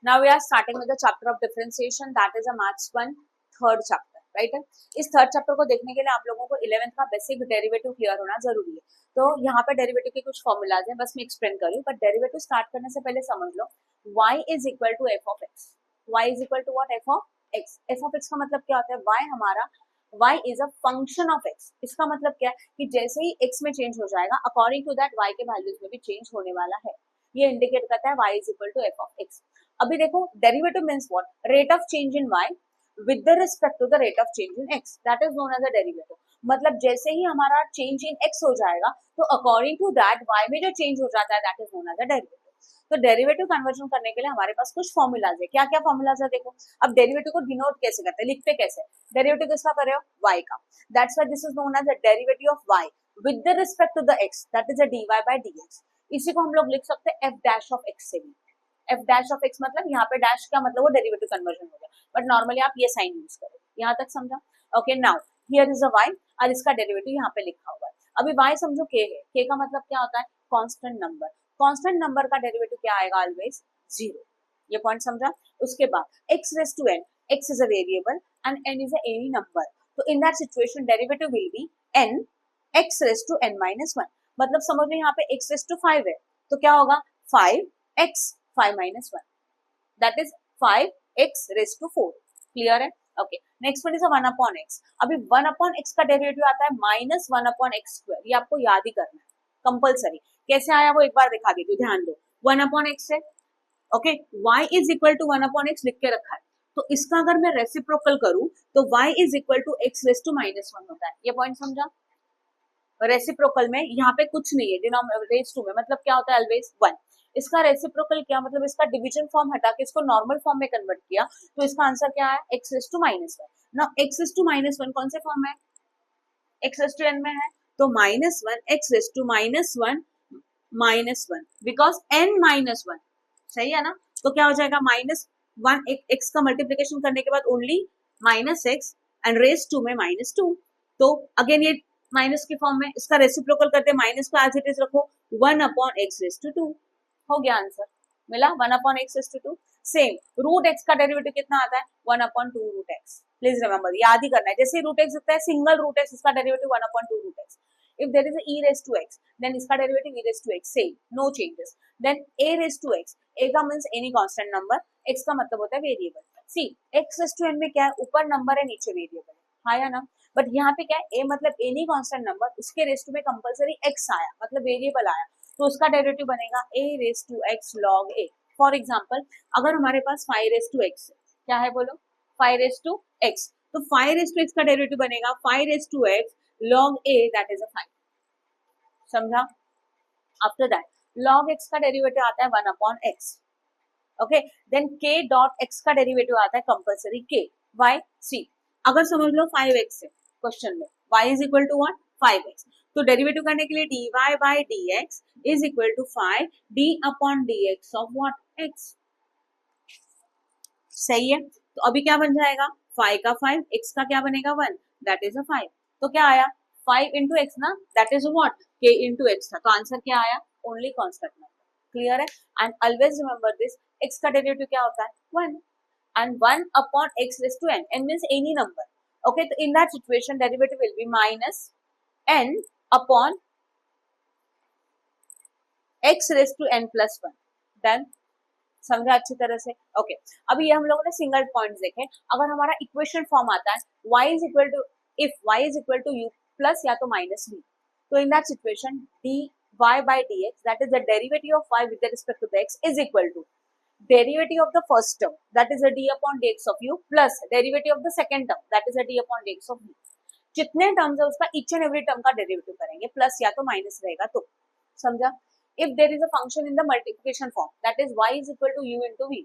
Now we are starting with the chapter of differentiation, that is a maths 1 third chapter, right? इस third chapter को देखने के लिए आप लोगों को 11th का बेसिक डेरिवेटिव क्लियर होना जरूरी है। तो यहाँ पे डेरिवेटिव के कुछ फॉर्मूलाज हैं, बस मैं एक्सप्लेन कर रही हूँ, बट डेरिवेटिव स्टार्ट करने से पहले समझ लो y is equal to F of X. y is equal to what? F of X. F of X का मतलब क्या होता है? y हमारा y is a function of x। इसका मतलब क्या है कि जैसे ही x में चेंज हो जाएगा अकॉर्डिंग टू दैट y के वैल्यूज में भी चेंज होने वाला है। ये इंडिकेट करता है y is equal to F of X. अभी देखो derivative means what? Rate of change in y with the respect to the rate of change in x, that is known as a derivative. मतलब जैसे ही हमारा change in x हो जाएगा तो according to that y में जो change हो जाता है that is known as a derivative. तो डेरिवेटिव कन्वर्जन करने के लिए हमारे पास कुछ फॉर्मूलाज है। क्या क्या फॉर्मूलाज है देखो। अब डेरिवेटिव को डिनोट कैसे करते हैं, लिखते कैसे? डेरिवेटिव किसका कर रहे हो? y का। That's why this is known as a derivative of y with the respect to the x, that is a dy by dx। इसी को हम लोग लिख सकते हैं f डैश ऑफ x से भी। एफ डैश ऑफ एक्स मतलब यहाँ पे डैश का मतलब वो डेरिवेटिव कन्वर्जन हो गया, बट नॉर्मली आप ये साइन यूज करो। यहाँ तक समझा? Okay, now here is a Y और इसका डेरिवेटिव यहाँ पे लिखा हुआ है। अभी वाई समझो के है, के का मतलब क्या होता है? Constant number. कांस्टेंट नंबर का डेरिवेटिव क्या आएगा? Always zero. ये पॉइंट समझा? उसके बाद x raise to n, x is a variable and n is a any number, तो in that situation derivative will be n x raise to n minus one. मतलब समझ लो यहाँ पे एक्स रेज टू 5 है तो क्या होगा? 5x 5 minus 1, that is 5x raised to 4। Clear है? Okay, next one is 1 upon x। अभी 1 अपॉन x का डेरिवेटिव आता है माइनस 1 अपॉन एक्स स्क्वायर। ये आपको याद ही करना है कंपलसरी। कैसे आया वो एक बार दिखा दीजिए, ध्यान दो। 1 अपॉन x है, okay, y is equal to 1 upon x लिख के रखा है, तो इसका अगर मैं रेसिप्रोकल करूं तो y is equal to x raise to minus 1 होता है। ये पॉइंट समझा? रेसिप्रोकल में यहाँ पे कुछ नहीं है, डिनोमिनेटर रेज टू में मतलब क्या होता है? ऑलवेज 1। इसका रेसिप्रोकल क्या मतलब? इसका डिवीजन फॉर्म हटा के इसको नॉर्मल फॉर्म में कन्वर्ट किया तो इसका आंसर क्या है? X raise to minus 1। ना एक्स रेज टू माइनस 1 कौन से फॉर्म में? एक्स रेज टू एन में है, तो minus 1 X raise to minus 1 minus 1 because N minus 1। सही है ना? तो क्या हो जाएगा? माइनस 1 एक्स का मल्टीप्लीकेशन करने के बाद only minus X and raise to में माइनस 2। तो अगेन ये माइनस के फॉर्म में, इसका रेसिप्रोकल करते माइनस को एज इट इज रखो 1 अपॉन एक्स रेज टू 2। हो गया आंसर, मिला 1 upon X raise to 2। Same root x का डेरिवेटिव कितना आता है? 1 upon 2 root X. Please remember, याद ही करना है। जैसे रूट एक्स होता है सिंगल रूट एक्स, इसका derivative 1 upon 2 root X. If there is a e raised to x, then इसका derivative e raised to x, same, no changes. Then a raised to x, a का means any constant number, x का मतलब होता है variable. See, x raised to n में क्या है? ऊपर नंबर है, नीचे वेरिएबल है, हाँ या ना? बट यहाँ पे क्या है? a मतलब एनी कांस्टेंट नंबर, उसके रेस्ट में कंपलसरी x आया मतलब वेरिएबल आया, तो उसका डेरिवेटिव बनेगा a raised to x log a। For example अगर हमारे पास 5 रेस्ट टू x है, क्या है बोलो? 5 रेस्ट टू x, तो 5 रेस्ट टू x का डेरिवेटिव बनेगा 5 raised to x log a, that is a 5। समझा? आफ्टर दैट log x का डेरिवेटिव आता है 1 upon x। Okay, then k dot x का डेरिवेटिव आता है कंपलसरी k। y सी अगर समझ लो 5x है क्वेश्चन में, y is equal to what? 5x। तो डेरिवेटिव करने के लिए dy by dx is equal to 5 d upon dx of what? x। सही है? तो अभी क्या बन जाएगा? 5 का 5, x का क्या बनेगा? 1, दैट इज अ 5। तो क्या आया? 5 इंटू एक्स ना, that is what? k into x था, तो आंसर क्या आया? Only constant number. क्लियर है? And always remember this, x का डेरिवेटिव क्या होता है? 1 and 1 upon x raise to n, n means any number. Okay, तो in that situation derivative will be minus n upon x raise to n plus 1। Then समझा अच्छी तरह से? Okay, अभी ये हम लोगों ने सिंगल पॉइंट्स देखे। अगर हमारा इक्वेशन फॉर्म आता है y is equal to, if y is equal to u plus या तो माइनस v, तो in that situation dy by dx, that is the derivative of y with respect to the x, is equal to derivative of the first term, that is the d upon dx of u, plus derivative of the second term, that is the d upon dx of v। जितने terms है उसका each and every term का derivative करेंगे, plus या तो minus रहेगा तो। समझा? If there is a function in the multiplication form, that is y is equal to u into v,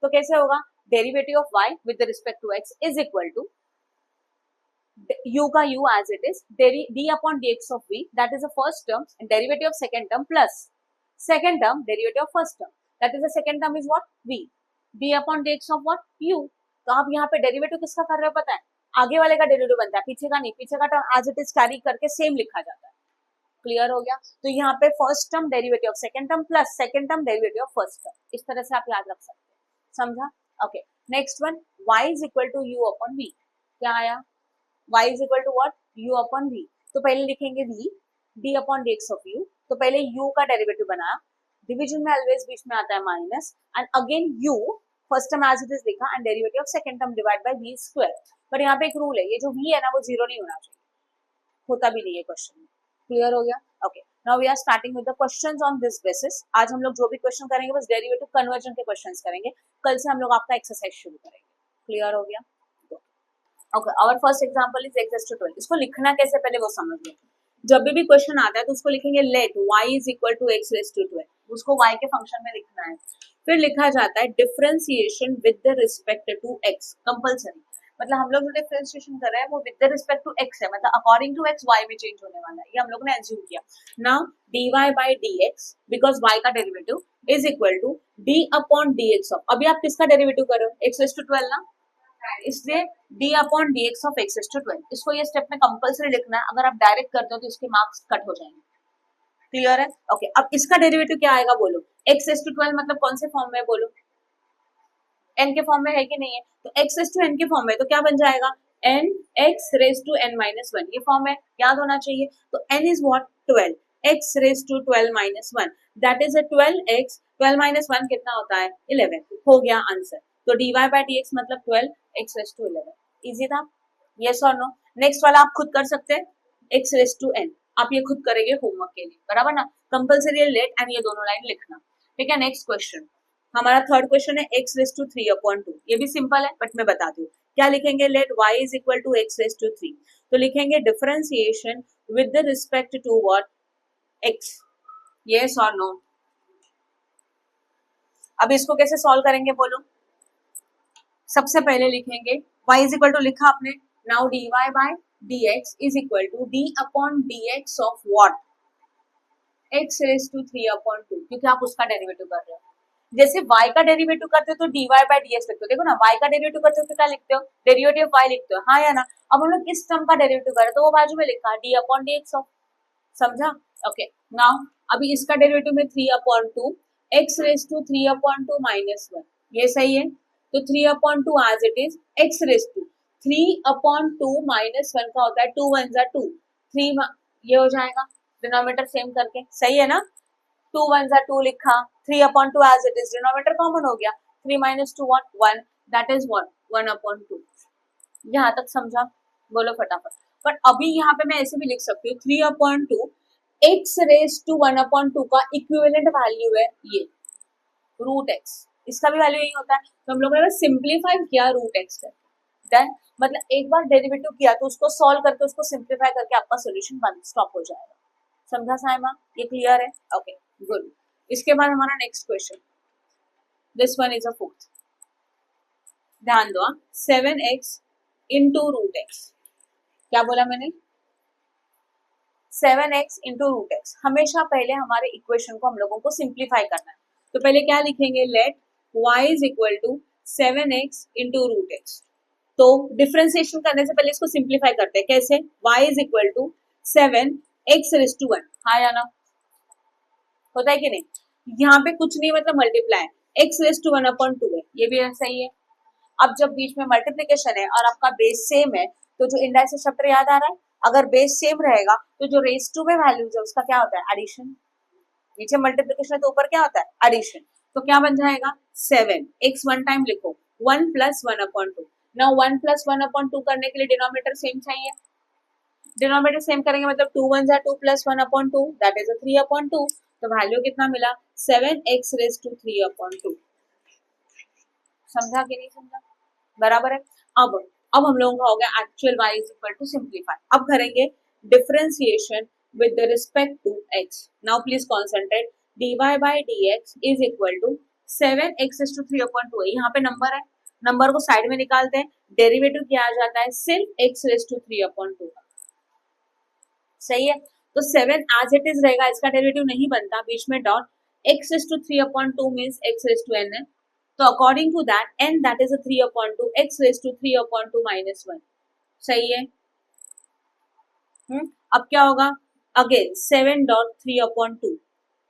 तो कैसे होगा? Derivative of y with respect to x is equal to u का u as it is, d upon dx of v, that is the first term, and derivative of second term plus second term derivative of first term, that is the second term is what? v, d upon dx of what? u। तो आप यहाँ पे derivative किसका कर रहे हो पता है? आगे वाले का डेरिवेटिव बनता है, पीछे का नहीं, पीछे का term as it is carry करके सेम लिखा जाता है। क्लियर हो गया? तो यहाँ पे first term derivative of second term plus second term derivative of first term, इस तरह से आप याद रख सकते हैं। समझा? Okay, next one, y is equal to u upon v। क्या आया? y is equal to what? u upon v। तो पहले लिखेंगे v, d upon dx of u। तो पहले u का डेरिवेटिव बनाया, डिवीजन में ऑलवेज बीच में आता है minus, and again u first term as it is लिखा and derivative of second term divide by v square. But यहाँ पे एक रूल है, ये जो v है ना वो जीरो नहीं होना चाहिए, होता भी नहीं है क्वेश्चन में। क्लियर हो गया? Okay, now we are starting with the questions on this basis. आज हम लोग जो भी क्वेश्चन करेंगे बस डेरिवेटिव कन्वर्जन के क्वेश्चंस करेंगे, कल से हम लोग आपका एक्सरसाइज शुरू करेंगे। क्लियर हो गया? Okay, our first example is x raised to 12। इसको लिखना कैसे पहले वो समझ लो। जब भी क्वेश्चन आता है तो उसको लिखेंगे let y is equal to x raised to 12, उसको y के फंक्शन में लिखना है। फिर लिखा जाता है differentiation with the respect to x, compulsory. मतलब हम लोग जो डिफरेंशिएशन कर रहे हैं वो with the respect to x है, मतलब अकॉर्डिंग टू x y में चेंज होने वाला है, ये हम लोग ने एज्यूम किया। Now dy by dx because y का derivative is equal to d upon dx of, अभी आप किसका डेरिवेटिव कर रहे हो? x raised to 12 ना, इसलिए d upon dx of x raised to 12। इसको ये स्टेप में कंपल्सरी लिखना है, अगर आप डायरेक्ट करते हो तो इसके मार्क्स कट हो जाएंगे। क्लियर है? ओके, अब इसका डेरिवेटिव क्या आएगा बोलो? x raised to 12 मतलब कौन से फॉर्म में बोलो? n के फॉर्म में है कि नहीं है? तो x raised to n के फॉर्म में, तो क्या बन जाएगा? n x raised to n minus 1, ये फॉर्म है, याद होना चाहिए। तो n is what? 12, x raised to 12 minus 1, that is a 12x, 12 minus 1 कितना होता है? 11। हो गया आंसर। तो dy by dx मतलब 12 x raised to 11। इजी था? यस और नो? नेक्स्ट वाला आप खुद कर सकते हैं, x raised to n, आप ये खुद करेंगे होमवर्क के लिए, बराबर ना? कंपल्सरी लेट एंड ये दोनों लाइन लिखना। ठीक है, नेक्स्ट क्वेश्चन हमारा थर्ड क्वेश्चन है x raised to 3 upon 2। ये भी सिंपल है बट मैं बता दूं क्या लिखेंगे। Let y is equal to x raised to 3, तो लिखेंगे differentiation with the respect to what? x। Yes और नो? अब इसको कैसे सॉल्व करेंगे बोलो? सबसे पहले लिखेंगे y इज इक्वल टू, लिखा आपने, now dy by dx is equal to d upon dx of what? x raised to 3 upon 2, क्योंकि आप उसका डेरिवेटिव कर रहे हो। जैसे y का डेरिवेटिव करते हो तो dy by dx लिखते हो, देखो ना, y का डेरिवेटिव करते हो तो क्या लिखते हो? डेरिवेटिव y लिखते हो, हाँ या ना? अब हम लोग किस टर्म का डेरिवेटिव कर रहे हैं तो वो बाजू में लिखा है d अपॉन dx ऑफ, समझा? ओके, नाउ अभी इसका डेरिवेटिव में 3 upon 2 x raised to 3 upon 2 minus 1, ये सही है। तो 3 upon 2 as it is, x raised to 3 upon 2 minus 1 का होता है 2 1 जा 2, 3 ये हो जाएगा, डिनोमिनेटर सेम करके, सही है ना? 2 1 जा 2 लिखा, 3 upon 2 as it is, denominator common हो गया, 3 minus 2 what? 1, that is what? 1 upon 2। यहाँ तक समझा? बोलो फटाफट। बट अभी यहाँ पे मैं ऐसे भी लिख सकती हूँ 3 upon 2 x raised to 1 upon 2 का इक्विवेलेंट वैल्यू है ये रूट x, इसका भी वैल्यू यही होता है। तो हम लोगों ने सिंप्लीफाई किया रूट x करके, देन मतलब एक बार डेरिवेटिव किया तो उसको सॉल्व करके उसको सिंप्लीफाई करके आपका सोल्यूशन बन स्टॉप हो जाएगा। समझा साइमा? ये क्लियर है? Okay, good. इसके बाद हमारा next question, this one is a fourth. ध्यान दो, 7x इंटू रूट एक्स, क्या बोला मैंने? 7x into root x. हमेशा पहले हमारे इक्वेशन को हम लोगों को सिंप्लीफाई करना है, तो पहले क्या लिखेंगे? Let y is equal to 7x into root X. तो डिफरेंशिएशन करने से पहले इसको सिंप्लीफाई करते हैं, कैसे? y is equal to 7x raise to 1, हाँ या ना? होता है कि नहीं? यहाँ पे कुछ नहीं मतलब multiply, x raise to 1 upon 2 है, ये भी सही है। अब जब बीच में मल्टीप्लिकेशन है और आपका बेस सेम है तो जो इंडाइसिस चैप्टर याद आ रहा है, अगर बेस सेम रहेगा तो जो रेज़ टू में वैल्यूज है उसका क्या होता है? एडिशन। नीचे मल्टीप्लिकेशन है तो ऊपर क्या होता है? एडिशन। तो क्या बन जाएगा? 7 x वन टाइम लिखो 1 plus 1 upon 2। Now 1 plus 1 upon 2 करने के लिए डिनोमिनेटर सेम चाहिए, डिनोमिनेटर सेम करेंगे मतलब 2 1 जा 2 plus 1 upon 2, that is 3 upon 2। तो वैल्यू कितना मिला? 7x raise to 3 upon 2। समझा कि नहीं समझा? बराबर है। अब हम लोगों का हो गया actual y is equal to simplify. अब करेंगे differentiation with the respect to x। Now please concentrate, dy by dx is equal to 7x raise to 3 upon 2 है, यहाँ पे नंबर है, नंबर को साइड में निकालते हैं, डेरिवेटिव किया जाता है सिर्फ x रेज़ टू 3 अपॉन 2 का, सही है? तो 7 एज इट इज रहेगा, इसका डेरिवेटिव नहीं बनता, बीच में dot, x raise to 3 upon 2 means x raise to n है, तो according to that n that is 3 upon 2, x raise to 3 upon 2 minus 1, सही है? अब क्या होगा? Again 7 dot 3 upon 2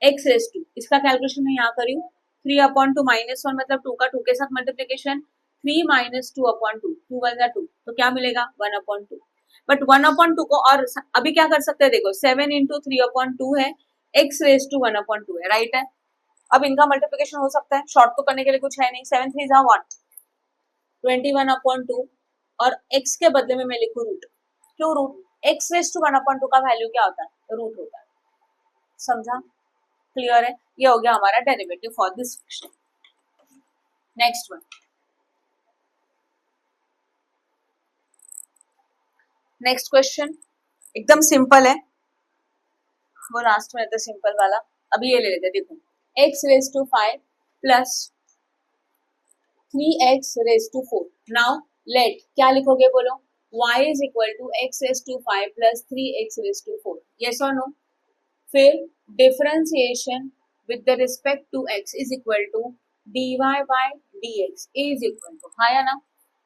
x raise to, इसका कैलकुलेशन मैं यहाँ करी हूँ, 3/2 -1 मतलब 2 का 2 के साथ मल्टीप्लीकेशन, 3 - 2/2, 2 1 2, तो क्या मिलेगा 1/2। बट 1/2 को और अभी क्या कर सकते हैं, देखो 7 × 3/2 है, x रेज टू 1/2 है, राइट है। अब इनका मल्टीप्लीकेशन हो सकता है, शॉर्ट तो करने के लिए कुछ है नहीं, 7 3 जा 21/2 और x के बदले में मैं लिखू रूट, क्यों रूट, x रेज टू 1/2 का वैल्यू क्या होता है, रूट होता है, समझा, क्लियर है। ये हो गया हमारा derivative for this fraction. Next one, next question एकदम सिंपल है, वो लास्ट में रहता है सिंपल वाला, अभी ये ले लेते हैं, देखो x raise to 5 plus 3x raise to 4। Now let क्या लिखोगे बोलो, y is equal to x raise to 5 plus 3x raise to 4, yes और नो। फिर differentiation with the respect to x is equal to dy by dx is equal to, हाँ या ना।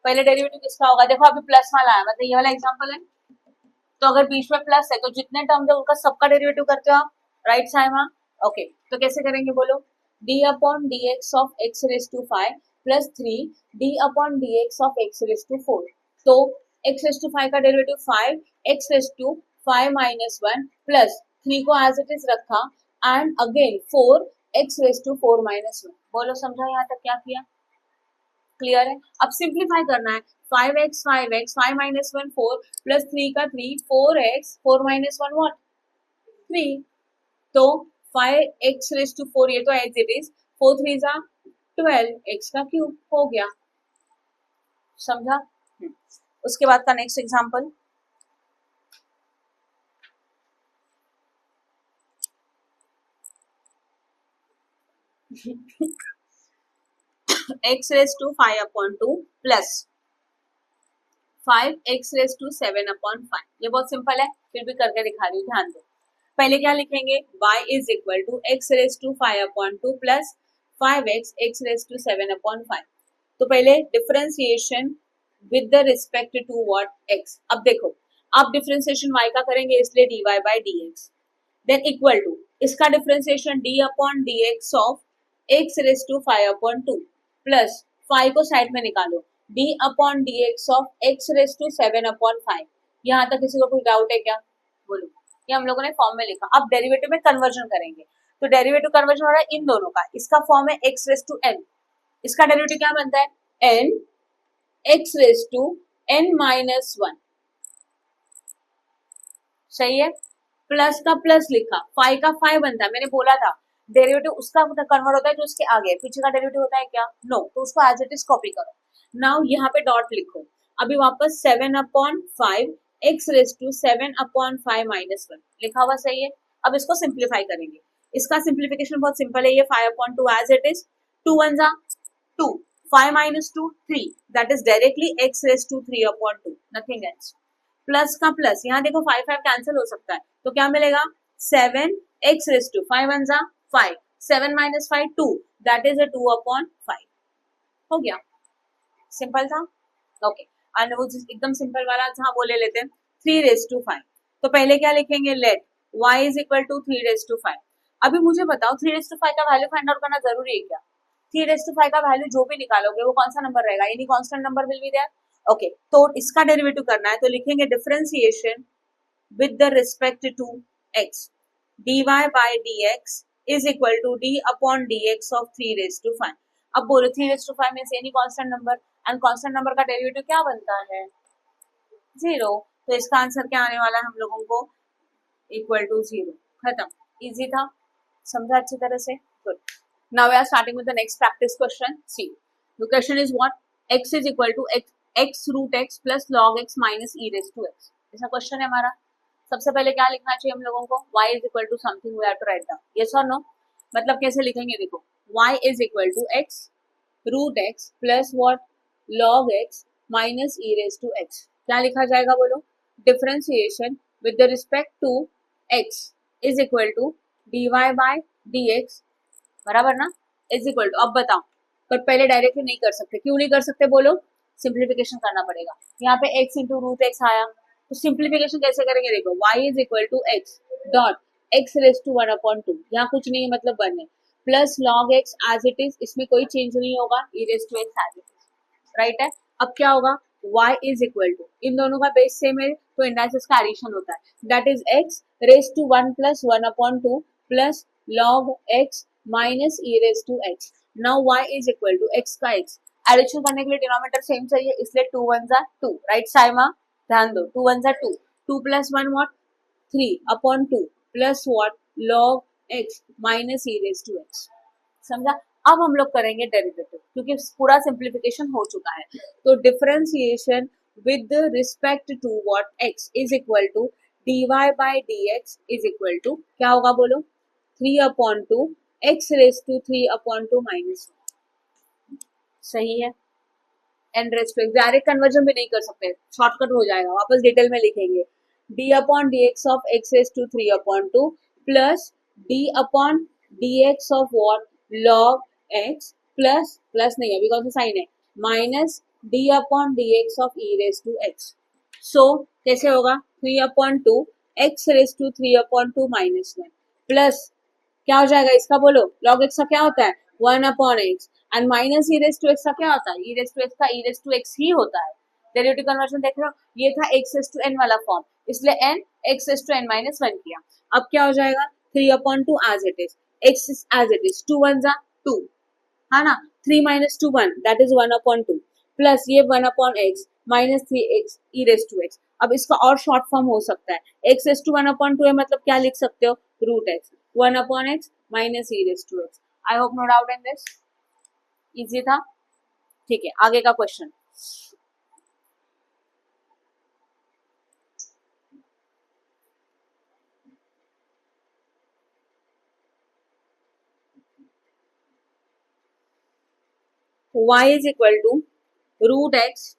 पहले derivative किसका होगा, देखो अभी प्लस वाला है, मतलब ये वाला एग्जांपल है, तो अगर बीच में प्लस है तो जितने टर्म है उनका सबका डेरिवेटिव करते हो आप, राइट साइमा, ओके। तो कैसे करेंगे बोलो, d/dx of x raise to 5 plus 3 d/dx of x raise to 4। तो x रेज टू 5 का derivative 5, x raise to 5 minus 1 plus 3 को एज इट इज रखा and again 4 x raise to 4 minus 1। बोलो समझा यहाँ तक क्या किया, क्लियर है। अब सिंप्लीफाई करना है, 5x 5 माइनस 1 4 प्लस 3 का 3 4x 4 माइनस 1 व्हाट 3, तो 5x रेज टू 4 ये तो एज इट इज, 4 3 जा 12 x का क्यूब हो गया, समझा। उसके बाद का next example, x raise to 5/2 plus 5x raise to 7/5, ये बहुत सिंपल है, फिर भी करके दिखा रही हूँ, ध्यान दो। पहले क्या लिखेंगे, y is equal to x raise to 5/2 plus 5x x raise to 7/5। तो पहले differentiation with the respect to what x। अब देखो, आप डिफरेंशिएशन y का करेंगे इसलिए dy by dx, then equal to इसका differentiation d/dx of x raise to 5/2 plus 5 को साइड में निकालो, d/dx of x raise to 7/5। यहाँ तक किसी को कोई डाउट है क्या, बोलो। ये हम लोगों ने फॉर्म में लिखा, अब डेरिवेटिव में कन्वर्जन करेंगे, तो डेरिवेटिव कन्वर्जन हो रहा है इन दोनों का, इसका फॉर्म है x रेज टू n, इसका डेरिवेटिव क्या बनता है n x raise to n minus 1, सही है। प्लस का प्लस लिखा, 5 का 5 बनता है, मैंने बोला था डेरिवेटिव उसका कन्वर्ट होता है जो उसके आगे, पीछे का डेरिवेटिव होता है क्या, नो, तो उसको एज इट इज कॉपी करो। नाउ यहाँ पे डॉट लिखो, अभी वापस 7/5 x रेज टू 7/5 माइनस 1 लिखा हुआ, सही है। अब इसको सिंप्लीफाई करेंगे, इसका सिंप्लीफिकेशन बहुत सिंपल है, ये 5/2 एज इट इज, 2 1 जा 2, 5 minus 2 3, that is directly x raise to 3/2, nothing else. Plus का प्लस, यहाँ देखो 5 5 कैंसिल हो सकता है, तो क्या मिलेगा 7 x रेज टू 5 1 जा 5, 7 माइनस 5 2, दैट इज 2/5, हो गया, सिंपल था, ओके। और वो एकदम सिंपल वाला जहाँ वो ले लेते हैं 3 रेज टू 5, तो पहले क्या लिखेंगे, let y is equal to 3 raise to 5। अभी मुझे बताओ 3 रेज टू 5 का वैल्यू फाइंड आउट करना जरूरी है क्या, 3 रेज टू 5 का वैल्यू जो भी निकालोगे वो कौन सा नंबर रहेगा, यानी constant number will be there, okay. तो इसका डेरिवेटिव करना है, तो लिखेंगे differentiation with the respect to x, dy by dx is equal to d/dx of 3 raise to 5। अब बोलो 3 raise to 5 means any constant number, and constant number का derivative क्या बनता है 0, तो इसका आंसर क्या आने वाला है हम लोगों को, इक्वल टू 0, खत्म, इजी था, समझा अच्छी तरह से, good. Now we are starting with the next practice question, see the question is what, x is equal to x root x plus log x minus e raise to x, ऐसा question है हमारा। सबसे पहले क्या लिखना चाहिए हम लोगों को, y is equal to something we have to write down, yes और नो। मतलब कैसे लिखेंगे, देखो y is equal to x root x plus what log x minus e raise to x, क्या लिखा जाएगा बोलो, differentiation with the respect to x is equal to dy by dx, बराबर ना, इज इक्वल टू, अब बताओ, पर पहले डायरेक्टली नहीं कर सकते, क्यों नहीं कर सकते बोलो, सिंप्लीफिकेशन करना पड़ेगा, यहाँ पे x इंटू रूट x आया, तो सिंप्लीफिकेशन कैसे करेंगे, देखो y is equal to x dot x raise to 1/2, यहाँ कुछ नहीं है मतलब 1 है, plus log x as it is, इसमें कोई चेंज नहीं होगा, e raise to x as it is, right है। अब क्या होगा, y इज इक्वल टू, इन दोनों का बेस सेम है तो इंडाइसेस का एडिशन होता है, that is x raise to 1 plus 1 upon 2 plus log x minus e raise to x। Now y is equal to x का x, एडिशन करने के लिए डिनोमिनेटर सेम चाहिए, इसलिए 2 1 2, राइट साइमा, ध्यान दो, 2 1 2, 2 plus 1 what, 3 upon 2 plus what, log x minus e raise to x, समझा। अब हम लोग करेंगे डेरिवेटिव, क्योंकि पूरा सिंप्लीफिकेशन हो चुका है, तो differentiation with respect to what x is equal to dy by dx is equal to क्या होगा बोलो, 3 upon 2 x raise to 3 upon 2 minus 1, सही है। N raise to x, direct conversion भी नहीं कर सकते, शॉर्टकट हो जाएगा, वापस डिटेल में लिखेंगे, d upon dx of x raise to 3 upon 2 plus d upon dx of what, log x plus, plus नहीं अभी कौन सा साइन है, minus d upon dx of e raise to x। So कैसे होगा, 3 upon 2 x raise to 3 upon 2 minus 1 plus क्या हो जाएगा इसका बोलो, log x का क्या होता है 1 upon x and minus e raise to x का क्या होता है, ई रेस टू एक्स का ई रेस टू एक्स ही होता है। डेरिवेटिव कन्वर्जन देख रहे हो, ये था x रेस टू n वाला फॉर्म, इसलिए n x raise to n minus 1 किया। अब क्या हो जाएगा 3 upon 2 as it is, x as it is, 2 1 2, है ना, 3 minus 2 1, that is 1 upon 2 plus ये 1 upon x minus 3x e raise to x। अब इसका और शॉर्ट फॉर्म हो सकता है, x रेस टू 1 अपॉन 2 है, मतलब क्या लिख सकते हो, root x, 1 upon x minus e raise to x। I hope no doubt in this, easy था, ठीक है। आगे का क्वेश्चन, y इज इक्वल टू रूट एक्स,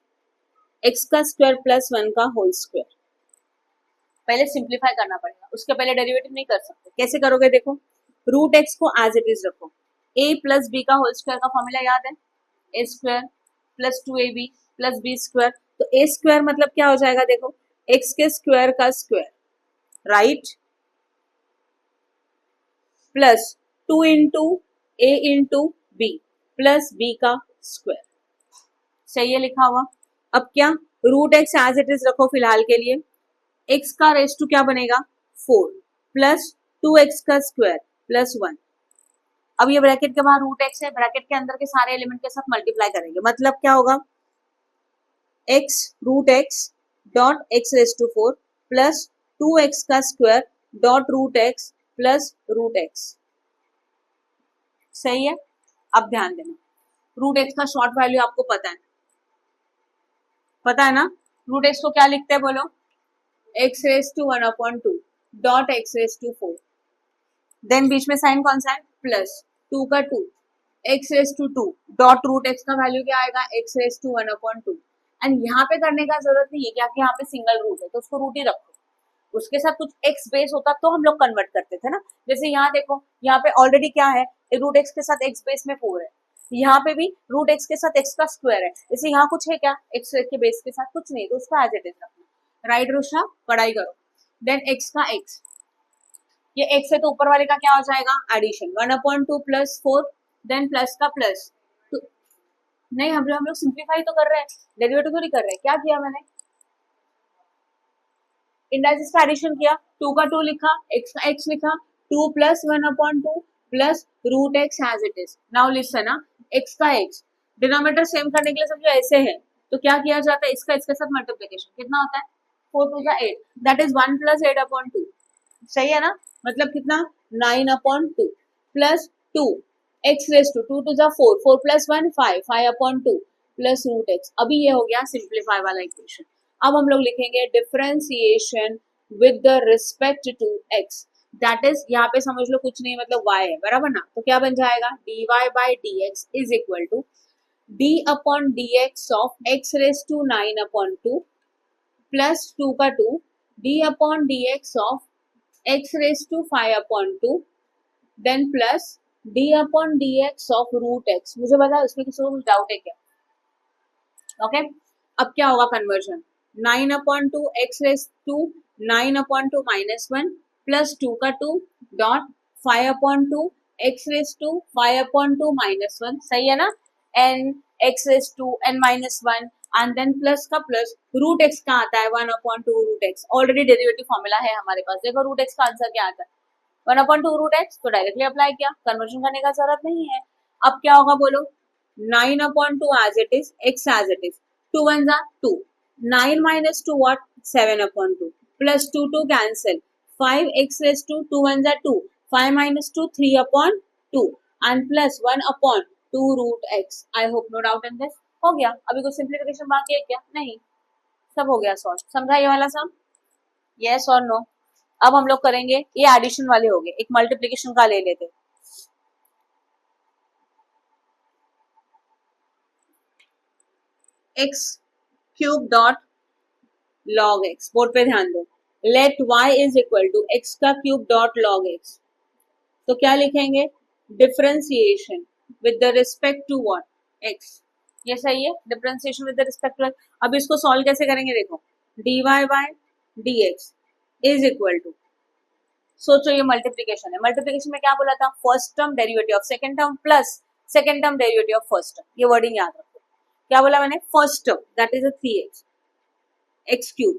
एक्स का स्क्वायर प्लस 1 का होल स्क्वायर। पहले सिंप्लीफाई करना पड़ेगा, उसके पहले डेरिवेटिव नहीं कर सकते, कैसे करोगे देखो, रूट एक्स को एज इट इज रखो, a प्लस बी का होल स्क्वायर का फॉर्मूला याद है, ए स्क्वायर प्लस 2ab प्लस बी स्क्वायर, तो ए स्क्वायर मतलब क्या हो जाएगा देखो, एक्स के स्क्वायर का square, right, plus 2 into a into b plus b का स्क्वायर, सही है लिखा हुआ। अब क्या, root x as it is रखो फिलहाल के लिए, एक्स का रेस टू क्या बनेगा 4 प्लस 2x का स्क्वायर प्लस 1। अब ये ब्रैकेट के बाहर रूट एक्स है, ब्रैकेट के अंदर के सारे एलिमेंट के साथ मल्टीप्लाई करेंगे, मतलब क्या होगा, x root x dot x raise to 4 plus 2x का square dot root x plus root x, सही है। अब ध्यान देना, रूट एक्स का शॉर्ट वैल्यू आपको पता है ना, रूट एक्स को क्या लिखते हैं बोलो, x raise to 1 upon 2 dot x raise to 4, then बीच में साइन कौन सा है, प्लस 2 का 2 x raise to 2 dot root x का वैल्यू क्या आएगा, x raise to 1 upon 2, and यहाँ पे करने का जरूरत नहीं है क्योंकि यहाँ पे सिंगल रूट है तो उसको रूट ही रखो, उसके साथ कुछ एक्स बेस होता तो हम लोग कन्वर्ट करते थे ना, जैसे यहाँ देखो, यहाँ पे ऑलरेडी क्या है, रूट एक्स के साथ एक्स बेस में 4 है, यहाँ पे भी रूट एक्स के साथ एक्स का स्क्वायर है, जैसे यहाँ कुछ है क्या, एक्स के बेस के साथ कुछ नहीं, तो उसको एज इट इज रखना, राइट रुषा, पढ़ाई करो। देन एक्स का एक्स, ये एक्स है तो ऊपर वाले का क्या हो जाएगा, addition, 1 upon 2 plus 4, then plus का प्लस, नहीं हम लोग सिंप्लीफाई तो कर रहे हैं, डेरिवेटिव तो नहीं कर रहे हैं, क्या किया मैंने, इंडाइसेस का एडिशन किया, 2 का 2 लिखा, x का x लिखा, 2 plus 1 upon 2 plus root x as it is. Now listen ना, x का x डिनोमिनेटर सेम करने के लिए समझो ऐसे है, तो क्या किया जाता है, इसका इसके साथ मल्टीप्लिकेशन, कितना होता है 4 to 8, that is 1 plus 8 upon 2, सही है ना, मतलब कितना 9 upon 2 plus 2 x raise to 2 to 4, 4 plus 1 5, 5 upon 2 plus root x. अभी ये हो गया सिंप्लीफाई वाला इक्वेशन। अब हम लोग लिखेंगे differentiation with the respect to x, that is यहाँ पे समझ लो कुछ नहीं मतलब y है, बराबर ना, तो क्या बन जाएगा dy by dx is equal to d upon dx of x raise to 9 upon 2 plus 2 का 2 d upon dx of x raise to 5 upon 2 then plus d upon dx of root x। मुझे बता उसमें किसी को कुछ doubt है क्या, okay अब क्या होगा conversion, 9 upon 2 x raise to 9 upon 2 minus 1 plus 2 का 2 dot 5 upon 2 x raise to 5/2 -1, सही है ना, n x raise to n -1 and then plus का प्लस रूट एक्स का आता है 1/2 root x, already derivative formula है हमारे पास, देखो रूट एक्स का आंसर क्या आता है 1/2 रूट एक्स, तो डायरेक्टली अप्लाई किया, कन्वर्जन करने का जरूरत नहीं है। अब क्या होगा बोलो, 9/2 as it is, x as it is, 2 1 जा 2, 9 minus 2 what, 7/2 plus 2 cancel, 5 x raised to 2 1 जा 2, 5 minus 2 3/2 and plus 1/2 root x। I hope no doubt in this। हो गया, अभी कुछ सिंप्लीफिकेशन बाकी है क्या? नहीं, सब हो गया सॉल्व, समझा ये वाला सम? यस और नो? अब हम लोग करेंगे, ये एडिशन वाले हो गए, एक मल्टीप्लीकेशन का ले लेते, x cube dot log x, board पे ध्यान दो, let y is equal to x का क्यूब डॉट log x, तो क्या लिखेंगे, differentiation with the respect to what, x, ये सही है, differentiation with the respect to x। अब इसको सॉल्व कैसे करेंगे, देखो dy by dx is equal to, सोचो ये मल्टीप्लीकेशन है, मल्टीप्लीकेशन में क्या बोला था, first term derivative of second term plus second term derivative of first term, ये वर्डिंग याद रखो, क्या बोला मैंने, first term that is a 3x x cube,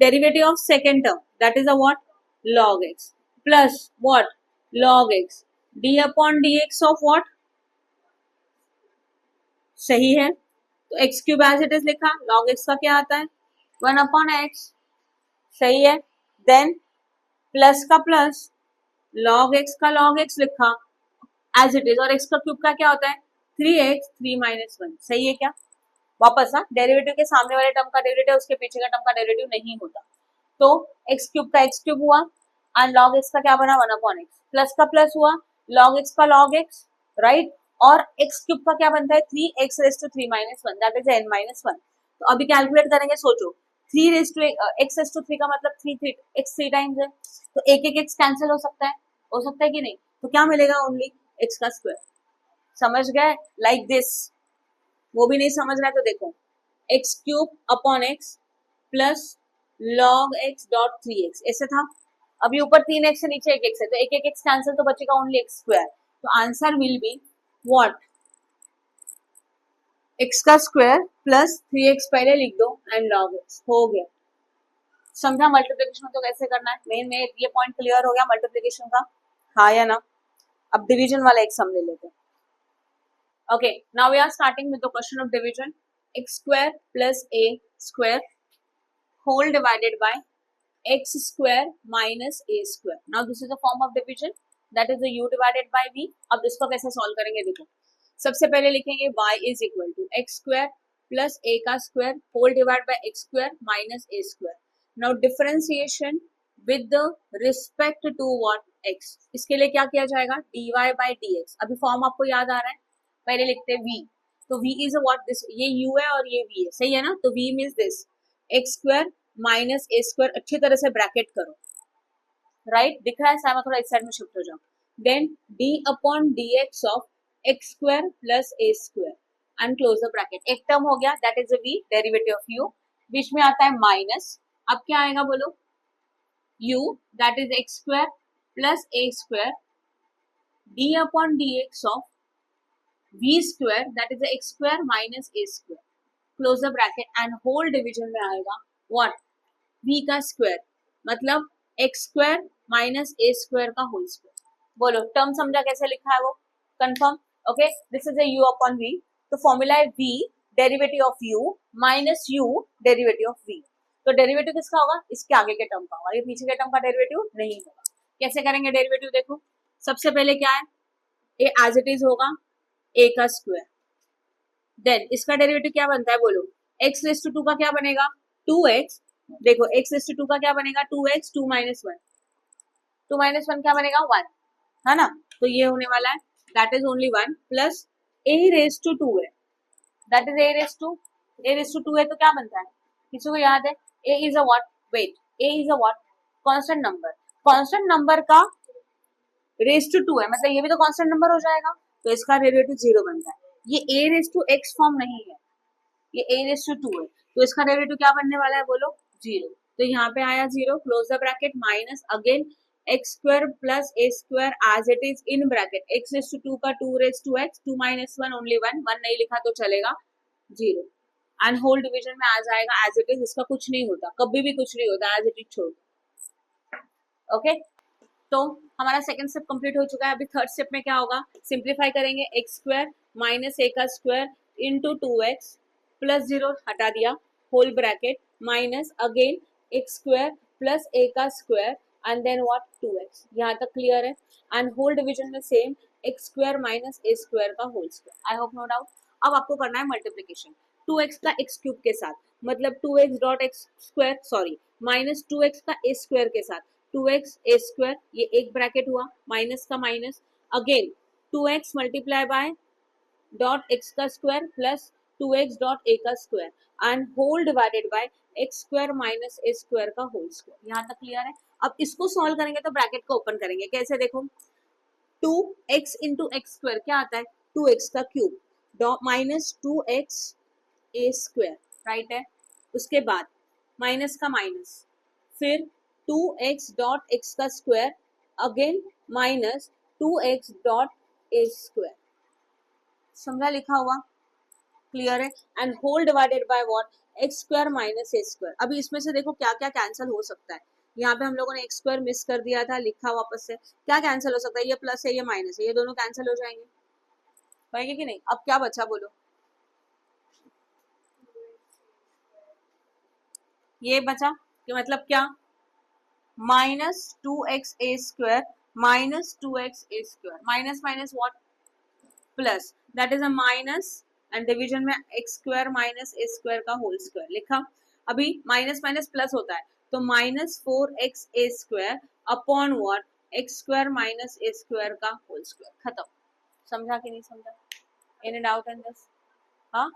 derivative of second term that is a what, log x, plus what, log x d upon dx of what, सही है, तो x cube as it is लिखा, log x का क्या आता है 1/x, सही है, देन प्लस का प्लस log x का log x लिखा एज इट इज, और x का क्यूब का क्या होता है 3x 3 - 1, सही है क्या, वापस ना, डेरिवेटिव के सामने वाले टर्म का डेरिवेटिव उसके पीछे का टर्म का डेरिवेटिव नहीं होता, तो x क्यूब का x क्यूब हुआ एंड log x का क्या बना 1/x, प्लस का प्लस हुआ log x का log x, राइट, और x क्यूब का क्या बनता है 3x raise to 3 - 1 that is n - 1। तो अभी कैलकुलेट करेंगे, सोचो 3 raise to x raise to 3 का मतलब 3 x 3 टाइम्स है, तो एक x कैंसिल हो सकता है कि नहीं, तो क्या मिलेगा ओनली x का स्क्वायर, समझ गए, लाइक दिस। वो भी नहीं समझ रहा है तो देखो, x cube upon x plus log x dot 3x, ऐसे था, अभी ऊपर 3x है नीचे 1x है, तो एक x कैंसिल, तो बचेगा ओनली x स्क्वायर, तो answer will be what, x का स्क्वायर प्लस 3x पहले लिख दो एंड लॉग x, हो गया, समझा मल्टीप्लिकेशन तो कैसे करना है, मेन में ये पॉइंट क्लियर हो गया मल्टीप्लिकेशन का, हाँ या ना। अब डिवीजन वाला एक सम ले लेते हैं। Okay, now we are starting with the question of division, x square plus a square whole divided by x square minus a square. Now this is a form of division, that is the u divided by v। अब इसको कैसे solve करेंगे देखो, सबसे पहले लिखेंगे y is equal to x square plus a का square whole divided by x square minus a square। Now differentiation with the respect to what, x, इसके लिए क्या किया जाएगा dy by dx, अभी फॉर्म आपको याद आ रहा है, पहले लिखते हैं v, तो v इज व्हाट, दिस ये u है और ये v है, सही है ना, तो v means this x square minus a square, अच्छी तरह से ब्रैकेट करो, राइट, दिख रहा है सारा, थोड़ा इस साइड में शिफ्ट हो जाओ, then d upon dx of x square plus a square and close the bracket, एक टर्म हो गया that is v, derivative of u, बीच में आता है माइनस, अब क्या आएगा बोलो, u that is x square plus a square d upon dx of v square that is the x square minus a square, close the bracket and whole division में आएगा what, v का square मतलब x square minus a square का whole square। बोलो term समझा कैसे लिखा है वो, confirm, okay, this is a u upon v, तो फॉर्मूला है v derivative of u minus u derivative of v, तो डेरिवेटिव किसका होगा, इसके आगे के टर्म का होगा, ये पीछे के टर्म का डेरिवेटिव नहीं होगा। कैसे करेंगे डेरिवेटिव, देखो सबसे पहले क्या है, a एज इट इज होगा a का स्क्वायर, देन इसका डेरिवेटिव क्या बनता है बोलो, x रेस टू 2 का क्या बनेगा 2x, देखो x रेस टू 2 का क्या बनेगा 2x 2 - 1, 2 - 1 क्या बनेगा 1, है ना, तो ये होने वाला है that is only 1 plus a raise to 2 है, that is a raise to 2 है, तो क्या बनता है, किसी को याद है, a is a what, wait, a is a what, constant number का रेस टू 2 है, मतलब ये भी तो कांस्टेंट नंबर हो जाएगा, तो इसका डेरिवेटिव 0 बनता है, ये a raise to x form नहीं है, ये a रेस टू 2 है, तो इसका डेरिवेटिव क्या बनने वाला है बोलो 0, तो यहाँ पे आया 0, close the bracket minus again x square plus a square as it is in bracket x raise to 2 का 2 raise to x 2 minus 1 only 1 नहीं लिखा तो चलेगा 0 एंड होल डिवीजन में आ जाएगा एज इट इज, इसका कुछ नहीं होता, कभी भी कुछ नहीं होता, एज इट इज छोड़। ओके तो हमारा सेकंड स्टेप कंप्लीट हो चुका है। अभी थर्ड स्टेप में क्या होगा, सिंप्लीफाई करेंगे एक्स स्क्वायर माइनस ए का स्क्वायर इंटू 2x प्लस 0 हटा दिया whole bracket minus again x square plus a का square and then what 2x, यहाँ तक क्लियर है। एंड होल डिवीजन में same x square minus a square का whole square. I hope no doubt. अब आपको करना है मल्टीप्लीकेशन 2x का एक्स क्यूब के साथ, मतलब 2x dot x square sorry minus 2x का ए स्क्वायर के साथ 2x ए स्क्वायर, ये एक ब्रैकेट हुआ माइनस का minus again 2x multiply by dot x का square plus 2x dot a का square and whole divided by x square minus a square का होल स्क्वायर। यहाँ तक क्लियर है। अब इसको सॉल्व करेंगे तो ब्रैकेट को ओपन करेंगे, कैसे देखो 2x इंटू एक्स स्क्वायर क्या आता है 2x का cube minus 2x a square, right है। उसके बाद माइनस का माइनस फिर 2x डॉट एक्स का square again minus 2x dot a square, समझा लिखा हुआ, क्लियर है। And whole divided by what x square minus a square. अभी इसमें से देखो क्या क्या कैंसिल हो सकता है, यहाँ पे हम लोगों ने एक्स स्क्वायर मिस कर दिया था, लिखा वापस से क्या कैंसिल हो सकता है, ये प्लस है ये माइनस है, ये दोनों कैंसिल हो जाएंगे, होंगे कि नहीं। अब क्या बचा बोलो, ये बचा कि मतलब क्या minus 2x a square minus 2x a square minus minus what plus, that is a minus and division में x square minus a square का होल स्क्वायर लिखा। अभी माइनस माइनस प्लस होता है तो minus 4x A square upon what x square minus a square का whole square, खत्म। समझा कि नहीं समझा, एनी डाउट इन दिस। हाँ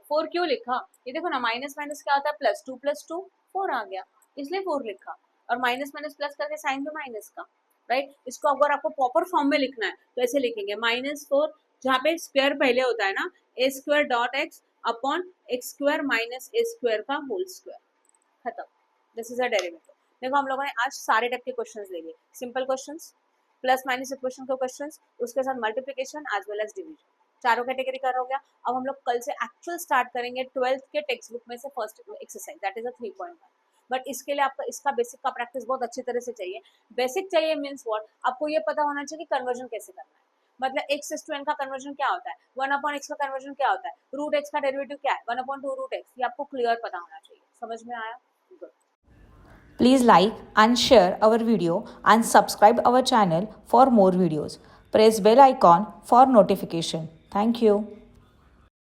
4 क्यों लिखा, ये देखो ना माइनस माइनस क्या आता है प्लस 2 प्लस 2 4 आ गया, इसलिए 4 लिखा। और माइनस माइनस प्लस करके साइन भी माइनस का, राइट। इसको अगर आपको प्रॉपर फॉर्म में लिखना है तो ऐसे लिखेंगे माइनस 4, जहाँ पे स्क्वायर पहले होता है ना a square dot x upon x square minus a square का होल स्क्वायर, खत्म। This is a derivative. देखो हम लोगों ने आज सारे टाइप के क्वेश्चंस ले लिए, simple questions, plus minus equation के क्वेश्चंस, उसके साथ multiplication as well as division, चारों कैटेगरी का हो गया। अब हम लोग कल से एक्चुअल स्टार्ट करेंगे 12th के टेक्स्ट बुक में से first exercise, that is a 3.1। But इसके लिए आपका इसका बेसिक का प्रैक्टिस बहुत अच्छी तरह से चाहिए। बेसिक चाहिए मीन्स व्हाट, आपको ये पता होना चाहिए कि कन्वर्जन कैसे करना है, मतलब x इज टू n का कन्वर्जन क्या होता है, 1 अपॉन x का कन्वर्जन क्या होता है, रूट x का डेरिवेटिव क्या है 1 अपॉन 2 रूट x, ये आपको क्लियर पता होना चाहिए। समझ में आया? Good. Please like and share our video and subscribe our channel for more videos. Press bell icon for notification. Thank you.